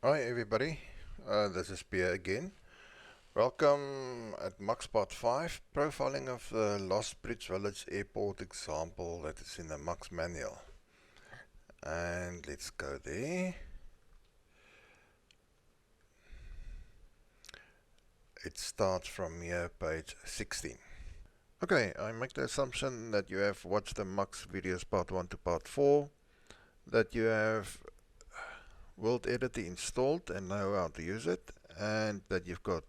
Hi everybody, this is Pierre again. Welcome at MUXP Part 5, profiling of the Lost Bridge Village Airport example that is in the MUX manual. And let's go there. It starts from here, page 16. Okay, I make the assumption that you have watched the MUX videos part 1 to part 4, that you have World Editor installed and know how to use it, and that you've got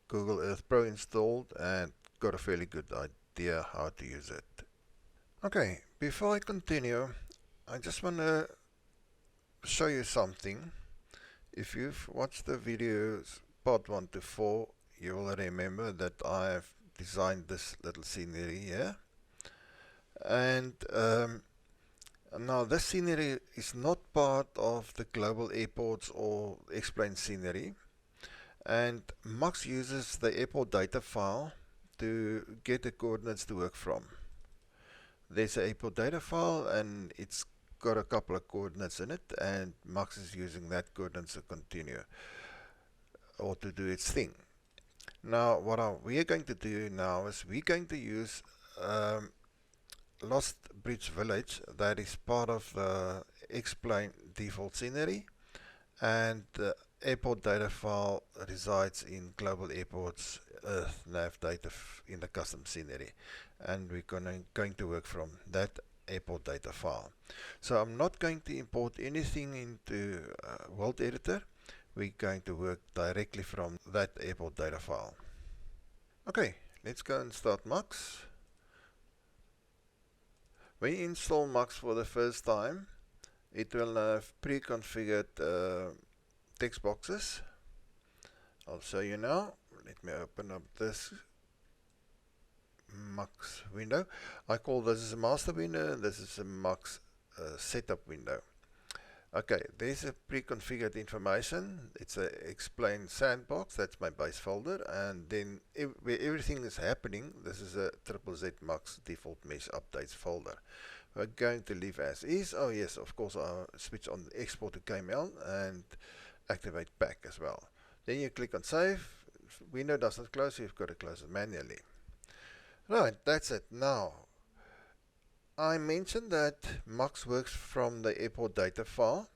Google Earth Pro installed and got a fairly good idea how to use it. Okay, before I continue, I just want to show you something. If you've watched the videos part 1 to 4, you will remember that I have designed this little scenery here. And now this scenery is not part of the global airports or explained scenery. And MUX uses the airport data file to get the coordinates to work from. There's an airport data file and it's got a couple of coordinates in it, and MUX is using that coordinates to continue or to do its thing. Now what we are going to do now is we're going to use Lost Bridge Village that is part of the explain default scenery, and the airport data file resides in global airports Earth nav data in the custom scenery, and we're going to work from that airport data file. So I'm not going to import anything into World Editor. We're going to work directly from that airport data file. Okay, let's go and start MUX. When you install MUX for the first time, it will have pre-configured text boxes. I'll show you now. Let me open up this MUX window. I call this a master window, and this is a MUX setup window. Okay, there's a pre-configured information. It's a explain sandbox, that's my base folder, and then where everything is happening, this is a ZZZ MUX default mesh updates folder. We're going to leave as is. Oh yes, of course I'll switch on the export to KML and activate back as well. Then you click on save. If window doesn't close, you've got to close it manually. Right, that's it. Now, I mentioned that MUX works from the airport data file,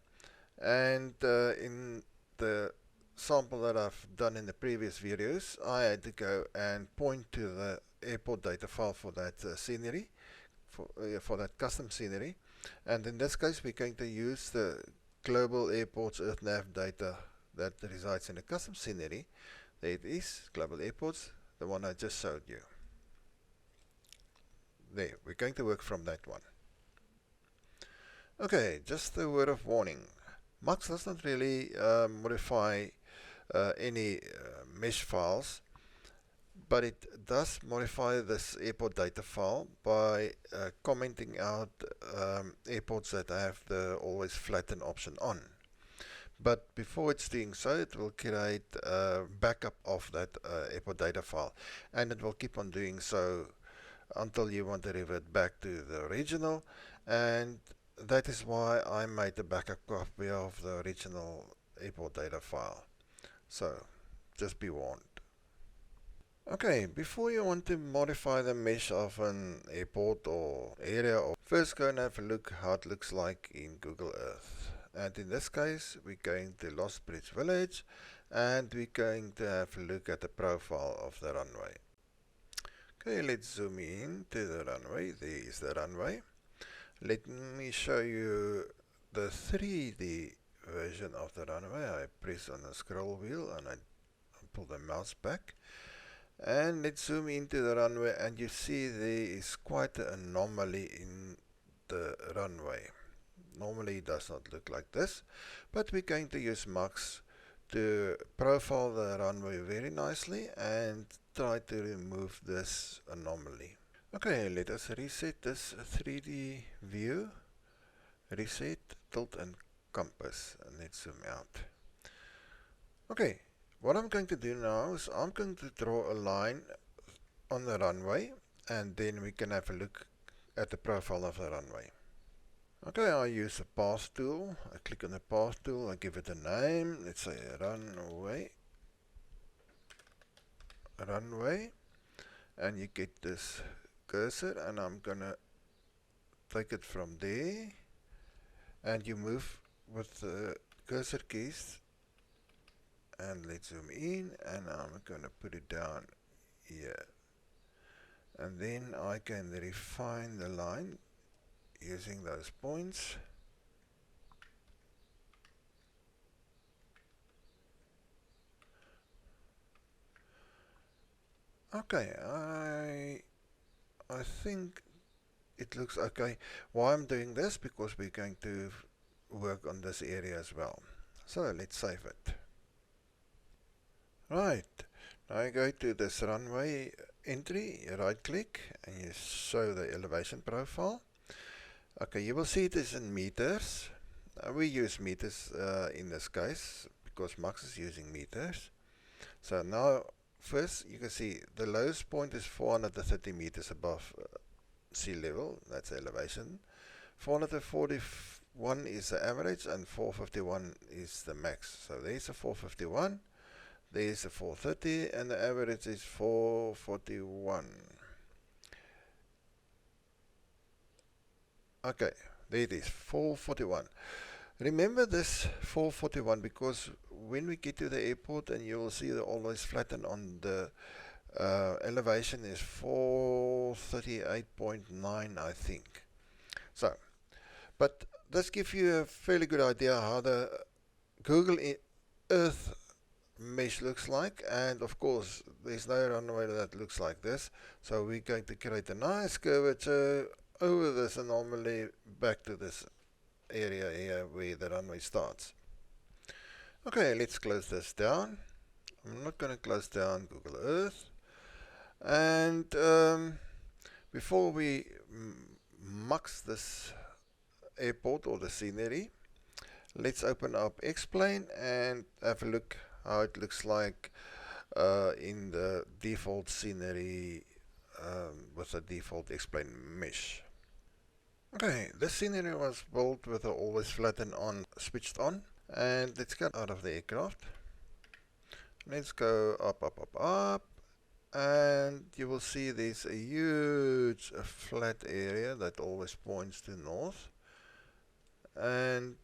and in the sample that I've done in the previous videos, I had to go and point to the airport data file for that scenery, for that custom scenery. And in this case, we're going to use the global airports Earth nav data that resides in the custom scenery. There it is, global airports, the one I just showed you. There, we're going to work from that one. Okay, just a word of warning. MUX doesn't really modify any mesh files, but it does modify this airport data file by commenting out airports that have the always flatten option on. But before it's doing so, it will create a backup of that airport data file, and it will keep on doing so until you want to revert back to the original, and that is why I made a backup copy of the original airport data file. So just be warned. Okay, before you want to modify the mesh of an airport or area, first go and have a look how it looks like in Google Earth. And in this case, we're going to Lost Bridge Village, and we're going to have a look at the profile of the runway. Okay, let's zoom in to the runway. There is the runway. Let me show you the 3D version of the runway. I press on the scroll wheel and I pull the mouse back. And let's zoom into the runway, and you see there is quite an anomaly in the runway. Normally it does not look like this, but we're going to use MUX to profile the runway very nicely and try to remove this anomaly. Okay, let us reset this 3D view. Reset, tilt and compass, and let's zoom out. Okay, what I'm going to do now is I'm going to draw a line on the runway, and then we can have a look at the profile of the runway. Okay, I use the path tool. I click on the path tool, I give it a name. Let's say runway. Runway. And you get this cursor, and I'm gonna take it from there, and you move with the cursor keys, and let's zoom in, and I'm gonna put it down here, and then I can refine the line using those points. Okay, I think it looks okay. Why I'm doing this? Because we're going to work on this area as well. So let's save it. Right, now you go to this runway entry, you right click, and you show the elevation profile. Okay, you will see it is in meters. We use meters in this case because MUXP is using meters. So now first you can see the lowest point is 430 meters above sea level, that's elevation. 441 is the average and 451 is the max. So there's a 451, there's a 430, and the average is 441. Okay, there it is, 441. Remember this 441 because when we get to the airport, and you will see the always flatten on the elevation is 438.9, I think. So, but this gives you a fairly good idea how the Google Earth mesh looks like, and of course there's no runway that looks like this, so we're going to create a nice curvature over this anomaly back to this area here where the runway starts. Okay, let's close this down. I'm not going to close down Google Earth, and before we MUXP this airport or the scenery, let's open up X-Plane and have a look how it looks like in the default scenery with the default X-Plane mesh. Okay, this scenery was built with the always flatten on switched on, and let's get out of the aircraft. Let's go up, up, up, up, and you will see there's a huge flat area that always points to north, and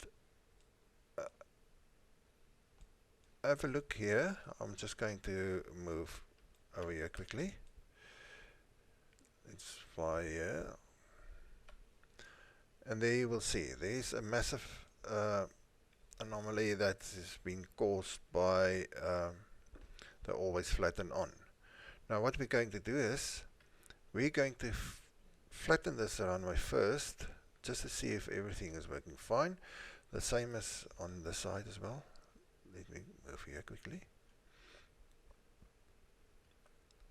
have a look here. I'm just going to move over here quickly. Let's fly here. And there you will see there's a massive anomaly that has been caused by the always flatten on. Now what we're going to do is we're going to flatten this runway first just to see if everything is working fine. The same as on the side as well. Let me move here quickly.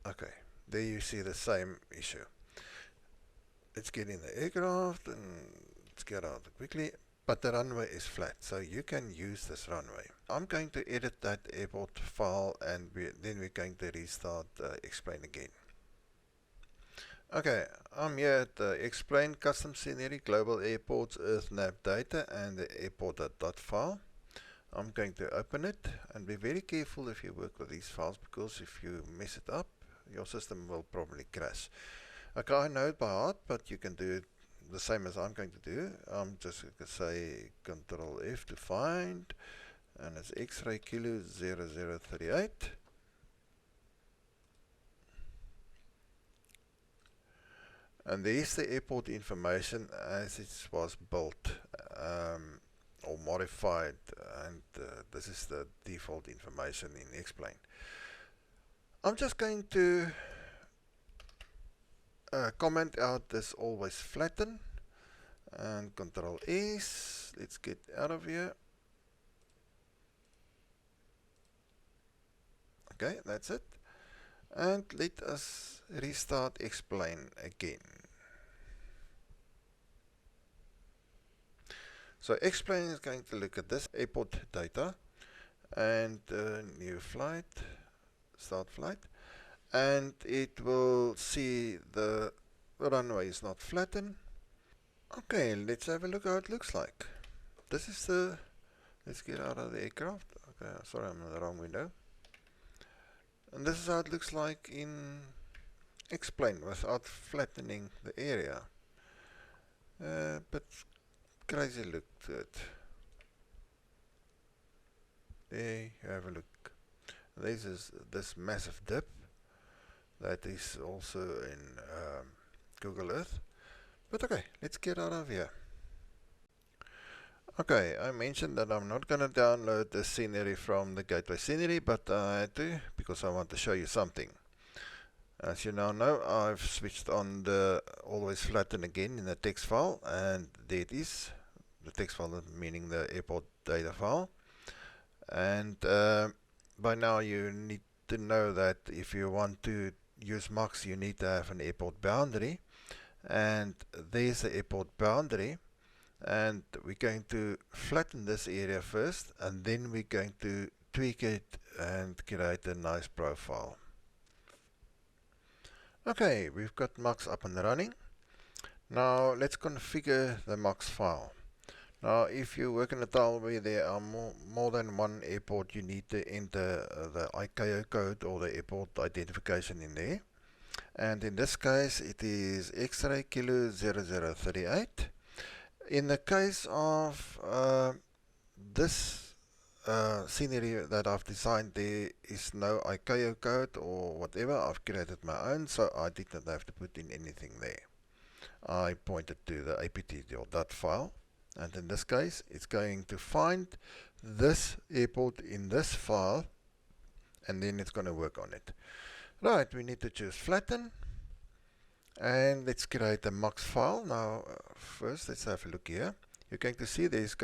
Okay, there you see the same issue. Let's get in the aircraft and let's get out quickly. But the runway is flat, so you can use this runway. I'm going to edit that airport file, and then we're going to restart X-Plane again. Okay, I'm here at X-Plane Custom Scenery, Global Airports, Earth Nav Data, and the airport.dot file. I'm going to open it, and be very careful if you work with these files, because if you mess it up, your system will probably crash. Okay, I know it by heart, but you can do it the same as I'm going to do. I'm just going to say Control F to find, and it's XK0038. And there's the airport information as it was built or modified, and this is the default information in X-Plane. I'm just going to comment out this always flatten and Control S. Let's get out of here. Okay, that's it. And let us restart X-Plane again. So X-Plane is going to look at this airport data and new flight, start flight, and it will see the runway is not flattened. Okay, let's have a look how it looks like. This is the, let's get out of the aircraft. Okay, sorry, I'm in the wrong window. And this is how it looks like in X-plane without flattening the area. But crazy look to it. There you have a look. This is this massive dip that is also in Google Earth. But okay, let's get out of here. Okay, I mentioned that I'm not going to download the scenery from the Gateway Scenery, but I had to because I want to show you something. As you now know, I've switched on the always flatten again in the text file, and there it is. The text file meaning the airport data file. And by now you need to know that if you want to use MUXP, you need to have an airport boundary. And there's the airport boundary. And we're going to flatten this area first, and then we're going to tweak it and create a nice profile. Okay, we've got MUXP up and running. Now let's configure the MUXP file. Now if you work in a tile where there are more than one airport, you need to enter the ICAO code or the airport identification in there. And in this case it is XK0038. In the case of this scenery that I've designed, there is no ICAO code or whatever. I've created my own, so I did not have to put in anything there. I pointed to the apt.dat file, and in this case it's going to find this airport in this file, and then it's going to work on it. Right, we need to choose flatten. And let's create a MUXP file. Now, first, let's have a look here. You're going to see there's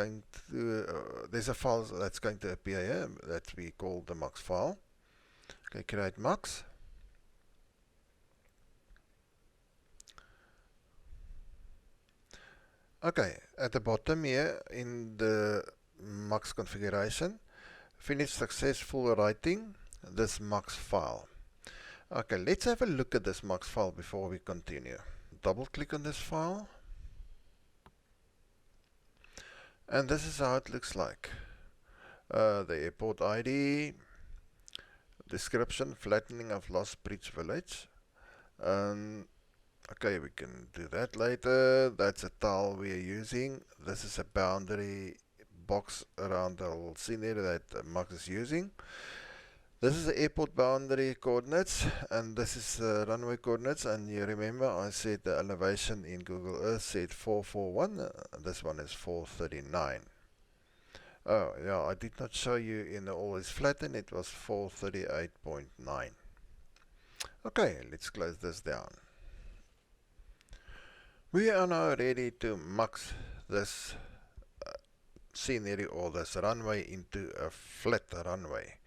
a file that's going to appear here that we call the MUXP file. Okay, create MUXP. Okay, at the bottom here in the MUXP configuration, finish successful writing this MUXP file. Okay, let's have a look at this MUXP file before we continue. Double click on this file. And this is how it looks like. The airport ID, description, flattening of Lost Bridge Village. Okay, we can do that later. That's a tile we are using. This is a boundary box around the whole scenery that MUXP is using. This is the airport boundary coordinates, and this is the runway coordinates. And you remember I said the elevation in Google Earth said 441. This one is 439. Oh yeah, I did not show you in the always flatten. It was 438.9. Okay, let's close this down. We are now ready to MUXP this scenery or this runway into a flat runway.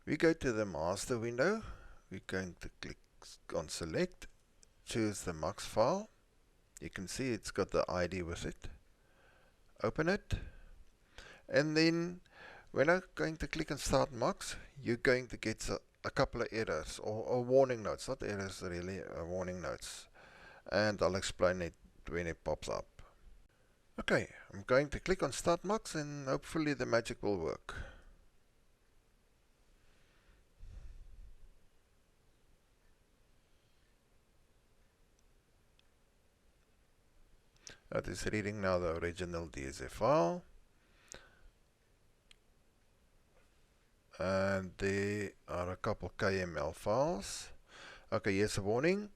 We go to the master window. We're going to click on select, choose the MUXP file. You can see it's got the ID with it. Open it. And then when I'm going to click on start MUXP, you're going to get a couple of errors or warning notes. Not errors really, warning notes. And I'll explain it when it pops up. Okay, I'm going to click on start MUXP and hopefully the magic will work. That is reading now the original DSF file. And there are a couple KML files. Okay, here's a warning.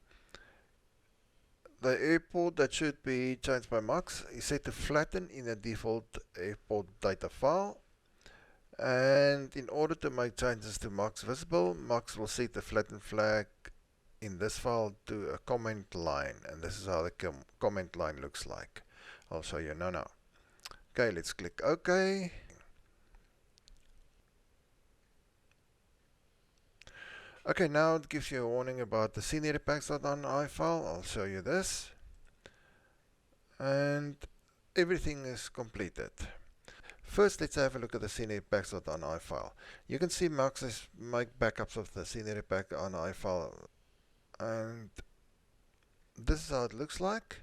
The airport that should be changed by MUXP is set to flatten in the default airport data file. And in order to make changes to MUXP visible, MUXP will set the flatten flag in this file to a comment line, and this is how the comment line looks like. I'll show you now. Okay, let's click OK. Okay, now it gives you a warning about the scenery packs.ini file. I'll show you this. And everything is completed. First, let's have a look at the scenery packs.ini file. You can see MUXP is make backups of the scenery pack.ini file. And this is how it looks like.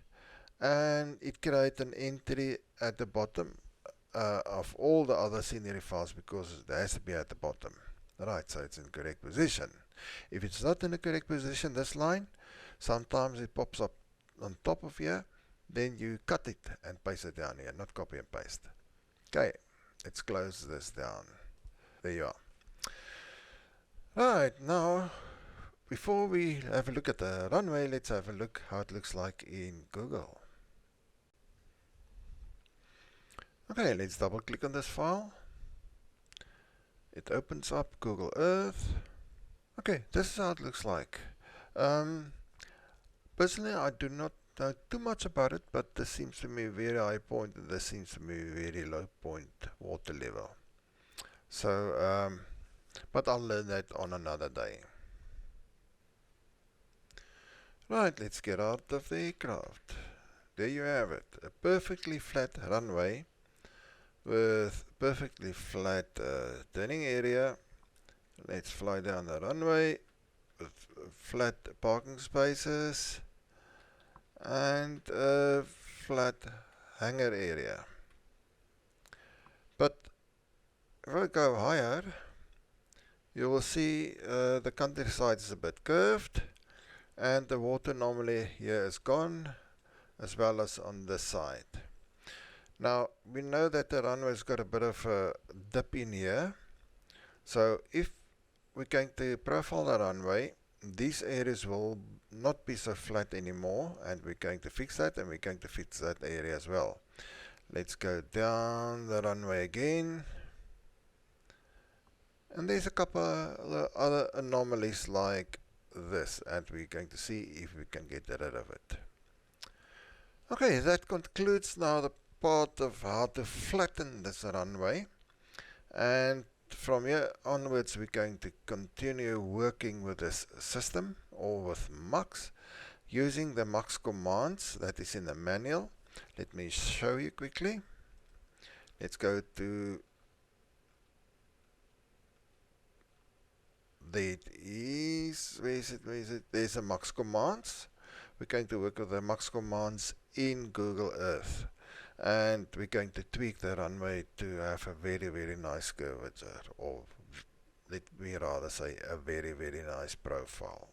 and it creates an entry at the bottom of all the other scenery files because it has to be at the bottom. Right, so it's in the correct position. If it's not in the correct position, this line, sometimes it pops up on top of here, then you cut it and paste it down here, not copy and paste. Okay, let's close this down. There you are. Right, now, before we have a look at the runway, let's have a look how it looks like in Google. Okay, let's double click on this file. It opens up Google Earth. Okay, this is how it looks like. Personally, I do not know too much about it, but this seems to me very high point and this seems to me very low point water level. So, but I'll learn that on another day. Right, let's get out of the aircraft. There you have it, a perfectly flat runway with perfectly flat turning area. Let's fly down the runway with flat parking spaces and a flat hangar area. But if I go higher, you will see the countryside is a bit curved and the water normally here is gone, as well as on this side. Now we know that the runway's got a bit of a dip in here, so if we're going to profile the runway, these areas will not be so flat anymore, and we're going to fix that, and we're going to fix that area as well. Let's go down the runway again, and there's a couple of other anomalies like this, and we're going to see if we can get rid of it. Okay, that concludes now the part of how to flatten this runway, and from here onwards we're going to continue working with this system or with MUX using the MUX commands that is in the manual. Let me show you quickly. Let's go to, there it is, where is it, there's a MUX commands. We're going to work with the MUX commands in Google Earth, and we're going to tweak the runway to have a very nice curvature, or let me rather say a very nice profile.